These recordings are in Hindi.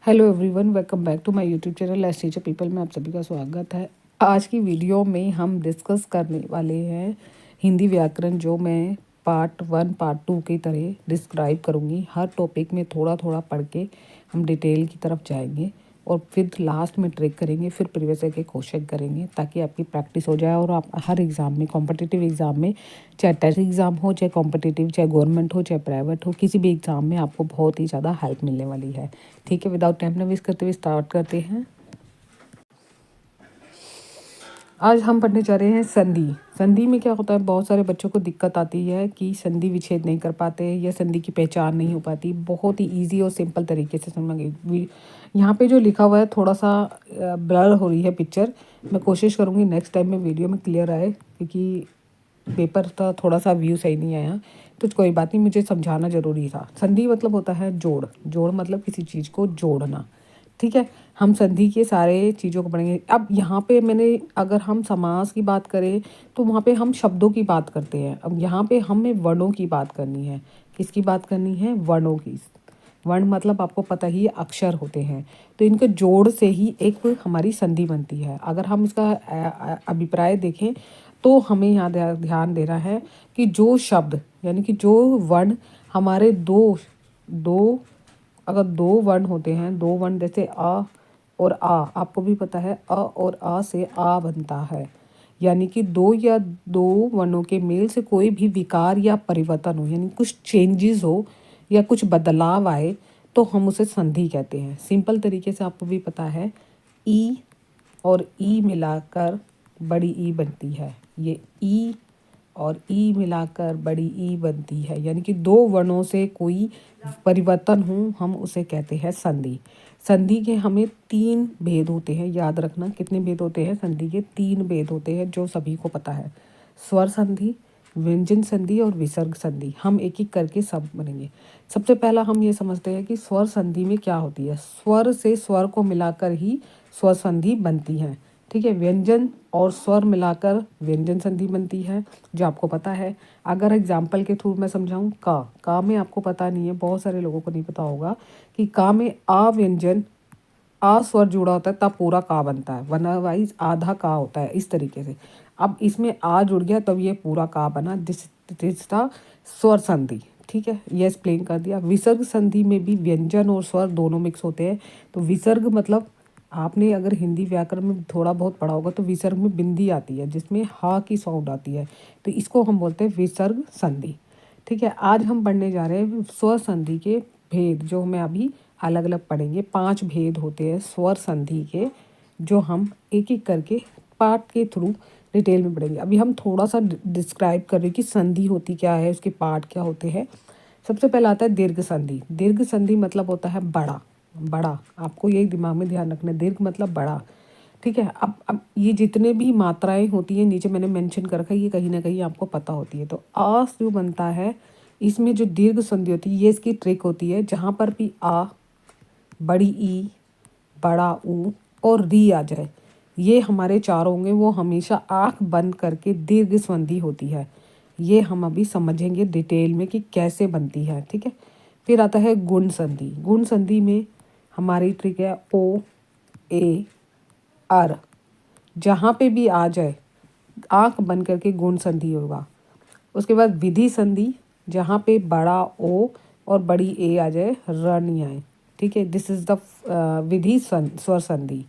Hello everyone, welcome back to my YouTube channel let's teach people में आप सभी का स्वागत है। आज की वीडियो में हम डिस्कस करने वाले हैं हिंदी व्याकरण, जो मैं पार्ट 1 पार्ट 2 की तरह डिस्क्राइब करूँगी। हर टॉपिक में थोड़ा थोड़ा पढ़ के हम डिटेल की तरफ जाएंगे और फिर लास्ट में ट्रिक करेंगे, फिर प्रीवियस के क्वेश्चन करेंगे ताकि आपकी प्रैक्टिस हो जाए और आप हर एग्ज़ाम में, कॉम्पिटिटिव एग्ज़ाम में, चाहे टेस्ट एग्ज़ाम हो, चाहे कॉम्पिटिटिव, चाहे गवर्नमेंट हो, चाहे प्राइवेट हो, किसी भी एग्ज़ाम में आपको बहुत ही ज़्यादा हेल्प मिलने वाली है। ठीक है, विदाउट टाइम वेस्ट करते हुए स्टार्ट करते हैं। आज हम पढ़ने जा रहे हैं संधि। संधि में क्या होता है, बहुत सारे बच्चों को दिक्कत आती है कि संधि विच्छेद नहीं कर पाते या संधि की पहचान नहीं हो पाती। बहुत ही इजी और सिंपल तरीके से समझेंगे। यहाँ पे जो लिखा हुआ है थोड़ा सा ब्लर हो रही है पिक्चर। मैं कोशिश करूँगी नेक्स्ट टाइम में वीडियो में क्लियर आए, क्योंकि पेपर था थोड़ा सा व्यू सही नहीं आया, तो कोई बात नहीं, मुझे समझाना ज़रूरी था। संधि मतलब होता है जोड़। जोड़ मतलब किसी चीज़ को जोड़ना। ठीक है, हम संधि के सारे चीज़ों को पढ़ेंगे। अब यहाँ पे मैंने, अगर हम समास की बात करें तो वहाँ पे हम शब्दों की बात करते हैं। अब यहाँ पे हमें वर्णों की बात करनी है। किसकी बात करनी है? वर्णों की। वर्ण मतलब आपको पता ही है, अक्षर होते हैं। तो इनके जोड़ से ही एक हमारी संधि बनती है। अगर हम इसका अभिप्राय देखें तो हमें यहाँ ध्यान देना है कि जो शब्द, यानी कि जो वर्ण हमारे दो दो अगर दो वर्ण होते हैं, दो वर्ण जैसे अ और आ, आपको भी पता है अ और आ से आ बनता है। यानी कि दो या दो वर्णों के मेल से कोई भी विकार या परिवर्तन हो, यानी कुछ चेंजेस हो या कुछ बदलाव आए, तो हम उसे संधि कहते हैं। सिंपल तरीके से आपको भी पता है, ई और ई मिलाकर बड़ी ई बनती है। ये ई और ई मिलाकर बड़ी ई बनती है, यानी कि दो वर्णों से कोई परिवर्तन हो, हम उसे कहते हैं संधि। संधि के हमें 3 भेद होते हैं, याद रखना। कितने भेद होते हैं? संधि के 3 भेद होते हैं, जो सभी को पता है। स्वर संधि, व्यंजन संधि और विसर्ग संधि। हम एक एक करके सब बनेंगे। सबसे पहला हम ये समझते हैं कि स्वर संधि में क्या होती है। स्वर से स्वर को मिलाकर ही स्वर संधि बनती है। ठीक है, व्यंजन और स्वर मिलाकर व्यंजन संधि बनती है, जो आपको पता है। अगर एग्जाम्पल के थ्रू मैं समझाऊं, का में आपको पता नहीं है, बहुत सारे लोगों को नहीं पता होगा कि का में आ व्यंजन, आ स्वर जुड़ा होता है तब पूरा का बनता है, वरना वाइज आधा का होता है, इस तरीके से। अब इसमें आ जुड़ गया तब ये पूरा का बना, दिस था स्वर संधि। ठीक है, ये एक्सप्लेन कर दिया। विसर्ग संधि में भी व्यंजन और स्वर दोनों मिक्स होते हैं। तो विसर्ग मतलब, आपने अगर हिंदी व्याकरण में थोड़ा बहुत पढ़ा होगा, तो विसर्ग में बिंदी आती है जिसमें हा की साउंड आती है, तो इसको हम बोलते हैं विसर्ग संधि। ठीक है, आज हम पढ़ने जा रहे हैं स्वर संधि के भेद, जो हमें अभी अलग अलग पढ़ेंगे। 5 भेद होते हैं स्वर संधि के, जो हम एक एक करके पार्ट के थ्रू डिटेल में पढ़ेंगे। अभी हम थोड़ा सा डिस्क्राइब कर रहे हैं कि संधि होती क्या है, उसके पार्ट क्या होते हैं। सबसे पहला आता है दीर्घ संधि। दीर्घ संधि मतलब होता है बड़ा। बड़ा, आपको यही दिमाग में ध्यान रखना है, दीर्घ मतलब बड़ा। ठीक है, अब ये जितने भी मात्राएं होती हैं, नीचे मैंने मेंशन कर रखा है, ये कहीं ना कहीं आपको पता होती है। तो आ जो बनता है, इसमें जो दीर्घ संधि होती है, ये इसकी ट्रिक होती है। जहाँ पर भी आ, बड़ी ई, बड़ा ऊ और री आ जाए, ये हमारे चार होंगे, वो हमेशा आँख बंद करके दीर्घ संधि होती है। ये हम अभी समझेंगे डिटेल में कि कैसे बनती है। ठीक है, फिर आता है गुण संधि। गुण संधि में हमारी ट्रिक है ओ, ए, अर, जहाँ पे भी आ जाए आँख बंद करके गुण संधि होगा। उसके बाद विधि संधि, जहाँ पे बड़ा ओ और बड़ी ए आ जाए, र नहीं आए। ठीक है, दिस इज द विधि स्वर संधि।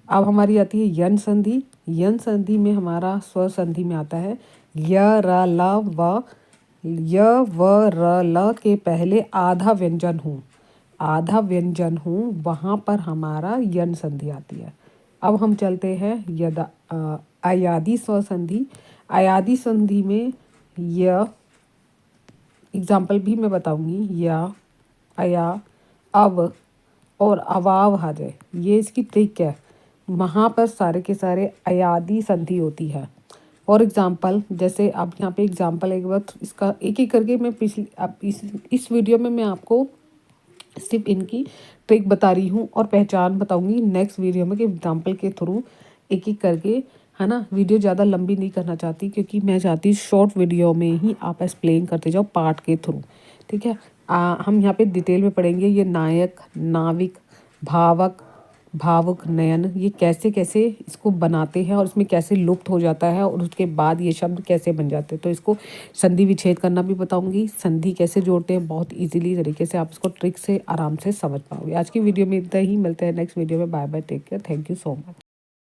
अब हमारी आती है यन संधि। यन संधि में हमारा स्वर संधि में आता है य, र, ल, व। य, व, र, ल के पहले आधा व्यंजन हूँ, आधा व्यंजन हूँ, वहाँ पर हमारा यन संधि आती है। अब हम चलते हैं अयादि स्वर संधि। अयादि संधि में य, एग्जाम्पल भी मैं बताऊंगी, या, अया, अव और अवाव आ जाए, ये इसकी ट्रिक है। वहाँ पर सारे के सारे अयादि संधि होती है। फॉर एग्जाम्पल, जैसे अब यहाँ पे एग्जाम्पल एक बार इसका एक एक करके मैं पिछली, अब इस वीडियो में मैं आपको सिर्फ इनकी ट्रिक बता रही हूँ और पहचान बताऊंगी नेक्स्ट वीडियो में, कि एग्जाम्पल के थ्रू एक एक करके, है ना। वीडियो ज़्यादा लंबी नहीं करना चाहती, क्योंकि मैं चाहती शॉर्ट वीडियो में ही आप एक्सप्लेन करते जाओ पार्ट के थ्रू। ठीक है, हम यहाँ पे डिटेल में पढ़ेंगे ये नायक, नाविक, भावक, भावुक, नयन, ये कैसे कैसे इसको बनाते हैं और इसमें कैसे लुप्त हो जाता है और उसके बाद ये शब्द कैसे बन जाते हैं। तो इसको संधि विच्छेद करना भी बताऊंगी, संधि कैसे जोड़ते हैं, बहुत इजीली तरीके से आप इसको ट्रिक से आराम से समझ पाओगे। आज की वीडियो में इतना ही, मिलते हैं नेक्स्ट वीडियो में। Bye bye, take care, thank you so much.